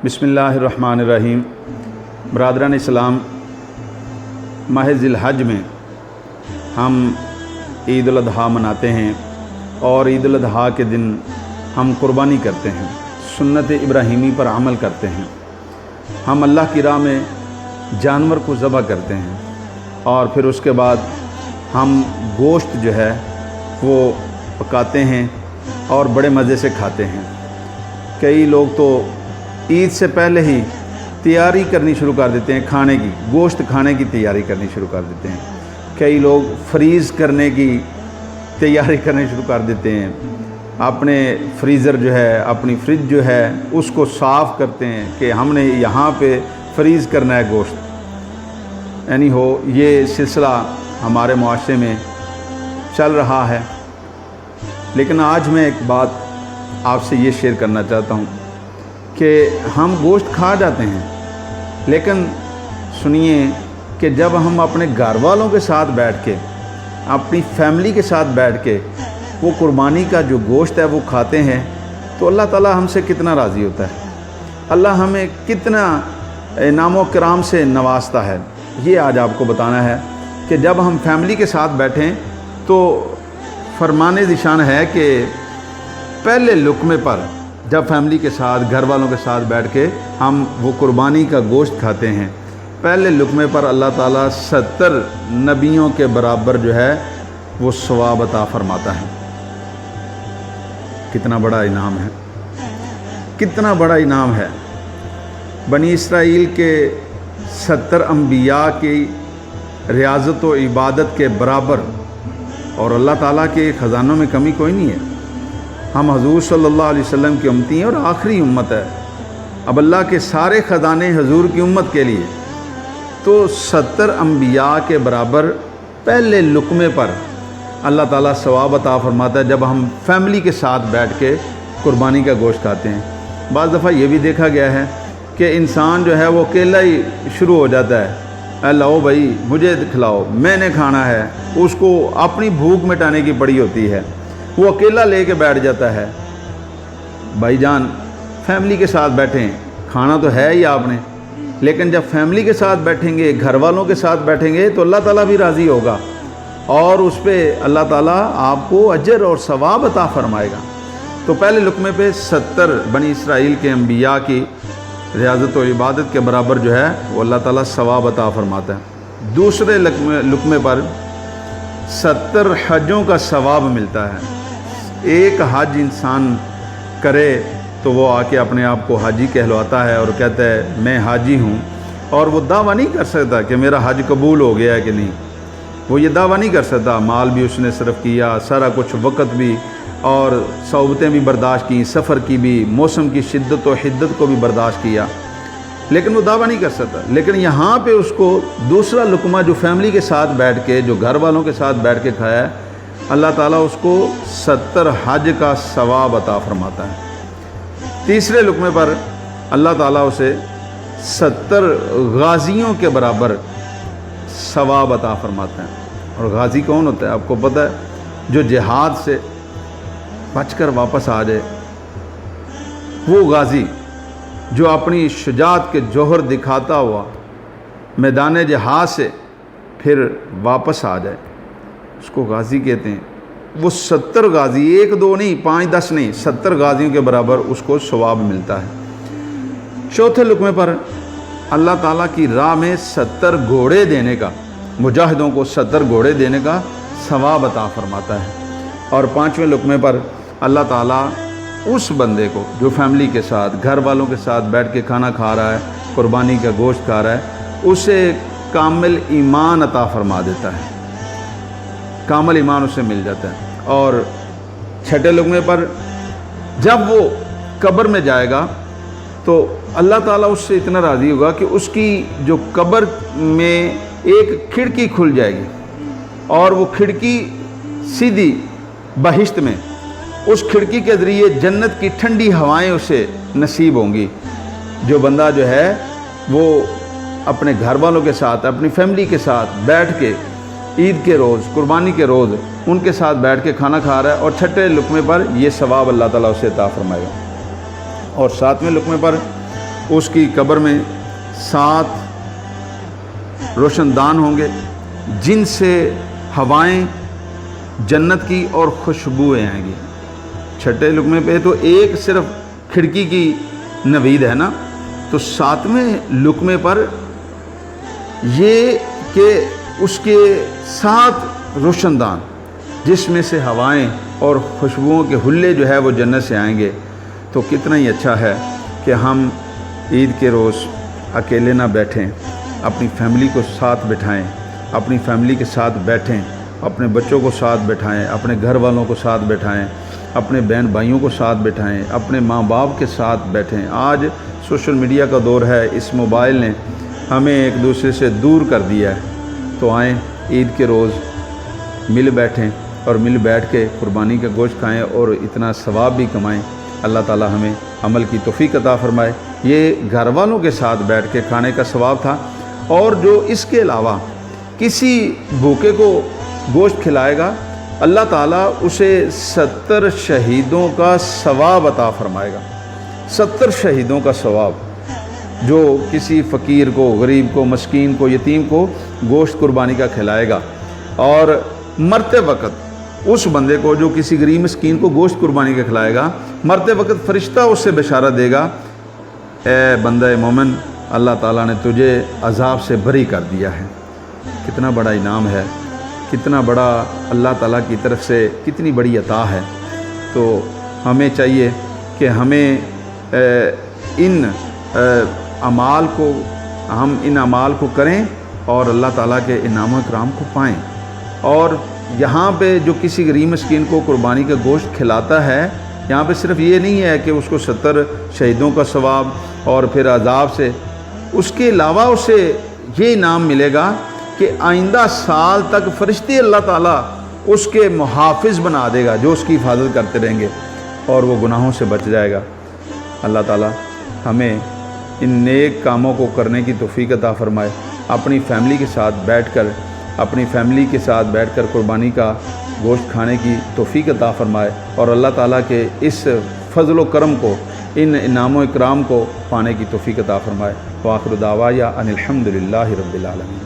बिस्मिल्लाहिर्रहमानिर्रहीम। बरादरान इस्लाम, माह ज़िलहज में हम ईद उल अज़हा मनाते हैं और ईद उल अज़हा के दिन हम कुर्बानी करते हैं, सुन्नत इब्राहीमी पर अमल करते हैं। हम अल्लाह की राह में जानवर को ज़बह करते हैं और फिर उसके बाद हम गोश्त जो है वो पकाते हैं और बड़े मज़े से खाते हैं। कई लोग तो ईद से पहले ही तैयारी करनी शुरू कर देते हैं, खाने की, गोश्त खाने की तैयारी करनी शुरू कर देते हैं। कई लोग फ्रीज़ करने की तैयारी करनी शुरू कर देते हैं, अपने फ्रीज़र जो है, अपनी फ्रिज जो है उसको साफ़ करते हैं कि हमने यहाँ पे फ्रीज़ करना है गोश्त। यानी हो ये सिलसिला हमारे मुआशरे में चल रहा है। लेकिन आज मैं एक बात आपसे ये शेयर करना चाहता हूँ कि हम गोश्त खा जाते हैं, लेकिन सुनिए कि जब हम अपने घर वालों के साथ बैठ के, अपनी फैमिली के साथ बैठ के वो कुर्बानी का जो गोश्त है वो खाते हैं तो अल्लाह ताला हमसे कितना राज़ी होता है, अल्लाह हमें कितना इनाम व कराम से नवाजता है। ये आज आपको बताना है कि जब हम फैमिली के साथ बैठें तो फरमाने निशान है कि पहले लुक़मे पर जब फैमिली के साथ, घर वालों के साथ बैठ के हम वो कुर्बानी का गोश्त खाते हैं, पहले लुक़मे पर अल्लाह ताला 70 नबियों के बराबर जो है वो सवाब अता फरमाता है। कितना बड़ा इनाम है, कितना बड़ा इनाम है। बनी इसराइल के 70 अम्बिया की रियाज़त व इबादत के बराबर, और अल्लाह ताला के ख़जानों में कमी कोई नहीं है। हम हजूर सल्लल्लाहु अलैहि वसल्लम की उम्मती हैं और आखिरी उम्मत है। अब अल्लाह के सारे ख़जाने हजूर की उम्मत के लिए, तो 70 अम्बिया के बराबर पहले लुक़मे पर अल्लाह ताला सवाब अता फरमाता है जब हम फैमिली के साथ बैठ के कुर्बानी का गोश्त खाते हैं। बाज़ दफ़ा ये भी देखा गया है कि इंसान जो है वो अकेला ही शुरू हो जाता है, लाओ भाई मुझे खिलाओ, मैंने खाना है। उसको अपनी भूख मिटाने की पड़ी होती है, वो अकेला लेके बैठ जाता है। भाईजान, फैमिली के साथ बैठें, खाना तो है ही आपने, लेकिन जब फैमिली के साथ बैठेंगे, घर वालों के साथ बैठेंगे तो अल्लाह ताला भी राज़ी होगा और उस पर अल्लाह ताला आपको अजर और सवाब अता फरमाएगा। तो पहले लुक़मे पे 70 बनी इसराइल के अम्बिया की रियाज़त और इबादत के बराबर जो है वो अल्लाह ताला सवाब अता फरमाता है। दूसरे लुक़मे पर 70 हजों का सवाब मिलता है। एक हज इंसान करे तो वो आके अपने आप को हाजी कहलवाता है और कहता है मैं हाजी हूँ, और वो दावा नहीं कर सकता कि मेरा हज कबूल हो गया है कि नहीं। वो ये दावा नहीं कर सकता। माल भी उसने सिर्फ किया, सारा कुछ, वक़्त भी, और सौबतें भी बर्दाश्त की, सफ़र की भी, मौसम की शिद्दत और हिद्दत को भी बर्दाश्त किया, लेकिन वो दावा नहीं कर सकता। लेकिन यहाँ पे उसको दूसरा लुक़मा जो फैमिली के साथ बैठ के, जो घर वालों के साथ बैठ के खाया है, अल्लाह ताला उसको 70 हज का सवाब अता फरमाता है। तीसरे लुक़मे पर अल्लाह ताला उसे 70 गाज़ियों के बराबर सवाब अता फरमाता है। और गाज़ी कौन होता है आपको पता है? जो जिहाद से बचकर वापस आ जाए, वो गाज़ी जो अपनी शुजाअत के जौहर दिखाता हुआ मैदान जिहाद से फिर वापस आ जाए, उसको गाज़ी कहते हैं। वो 70 गाज़ी, 1 2 नहीं, 5 10 नहीं, 70 गाज़ियों के बराबर उसको सवाब मिलता है। चौथे लुक़मे पर अल्लाह ताला की राह में 70 घोड़े देने का, मुजाहिदों को 70 घोड़े देने का सवाब अता फरमाता है। और पाँचवें लुक़मे पर अल्लाह ताला उस बंदे को जो फैमिली के साथ, घर वालों के साथ बैठ के खाना खा रहा है, कुर्बानी का गोश्त खा रहा है, उसे कामिल ईमान अता फरमा देता है, कामिल ईमान उसे मिल जाता है। और छठे लुक़मे पर जब वो कब्र में जाएगा तो अल्लाह ताला उससे इतना राज़ी होगा कि उसकी जो कब्र में एक खिड़की खुल जाएगी और वो खिड़की सीधी बहिश्त में, उस खिड़की के ज़रिए जन्नत की ठंडी हवाएं उसे नसीब होंगी। जो बंदा जो है वो अपने घर वालों के साथ, अपनी फैमिली के साथ बैठ के ईद के रोज़, कुर्बानी के रोज़ उनके साथ बैठ के खाना खा रहा है, और छठे लुक़मे पर ये सवाब अल्लाह ताला उसे अता फरमाएगा। और सातवें लुक़मे पर اس کی قبر میں 7 روشن دان ہوں گے جن سے ہوائیں جنت کی اور خوشبوئیں آئیں گی۔ چھٹے لقمے پہ تو ایک صرف کھڑکی کی نوید ہے نا، تو 7ویں لقمے پر یہ کہ اس کے 7 روشن دان جس میں سے ہوائیں اور خوشبوؤں کے حلے جو ہے وہ جنت سے آئیں گے۔ تو کتنا ہی اچھا ہے کہ ہم عید کے روز اکیلے نہ بیٹھیں، اپنی فیملی کو ساتھ بٹھائیں، اپنی فیملی کے ساتھ بیٹھیں، اپنے بچوں کو ساتھ بٹھائیں، اپنے گھر والوں کو ساتھ بٹھائیں، اپنے بہن بھائیوں کو ساتھ بٹھائیں، اپنے ماں باپ کے ساتھ بیٹھیں۔ آج سوشل میڈیا کا دور ہے، اس موبائل نے ہمیں ایک دوسرے سے دور کر دیا ہے، تو آئیں عید کے روز مل بیٹھیں اور مل بیٹھ کے قربانی کا گوشت کھائیں اور اتنا ثواب بھی کمائیں۔ اللہ تعالی ہمیں عمل کی توفیق عطا فرمائے۔ یہ گھر والوں کے ساتھ بیٹھ کے کھانے کا ثواب تھا، اور جو اس کے علاوہ کسی بھوکے کو گوشت کھلائے گا اللہ تعالیٰ اسے 70 شہیدوں کا ثواب عطا فرمائے گا۔ 70 شہیدوں کا ثواب، جو کسی فقیر کو، غریب کو، مسکین کو، یتیم کو گوشت قربانی کا کھلائے گا، اور مرتے وقت اس بندے کو جو کسی غریب مسکین کو گوشت قربانی کا کھلائے گا، مرتے وقت فرشتہ اس سے بشارت دے گا، اے بندہ مومن، اللہ تعالیٰ نے تجھے عذاب سے بری کر دیا ہے۔ کتنا بڑا انعام ہے، کتنا بڑا اللہ تعالیٰ کی طرف سے کتنی بڑی عطا ہے۔ تو ہمیں چاہیے کہ ہمیں ان اعمال کو کریں اور اللہ تعالیٰ کے انعام و اکرام کو پائیں۔ اور یہاں پہ جو کسی غریب مسکین کو قربانی کا گوشت کھلاتا ہے، یہاں پہ صرف یہ نہیں ہے کہ اس کو 70 شہیدوں کا ثواب اور پھر عذاب سے، اس کے علاوہ اسے یہ انعام ملے گا کہ آئندہ سال تک فرشتے اللہ تعالیٰ اس کے محافظ بنا دے گا، جو اس کی حفاظت کرتے رہیں گے اور وہ گناہوں سے بچ جائے گا۔ اللہ تعالیٰ ہمیں ان نیک کاموں کو کرنے کی توفیق عطا فرمائے، اپنی فیملی کے ساتھ بیٹھ کر قربانی کا گوشت کھانے کی توفیق عطا فرمائے، اور اللہ تعالیٰ کے اس فضل و کرم کو، ان انعام و اکرام کو پانے کی توفیق عطا فرمائے۔ وآخر دعوایا ان الحمد للہ رب العالمین۔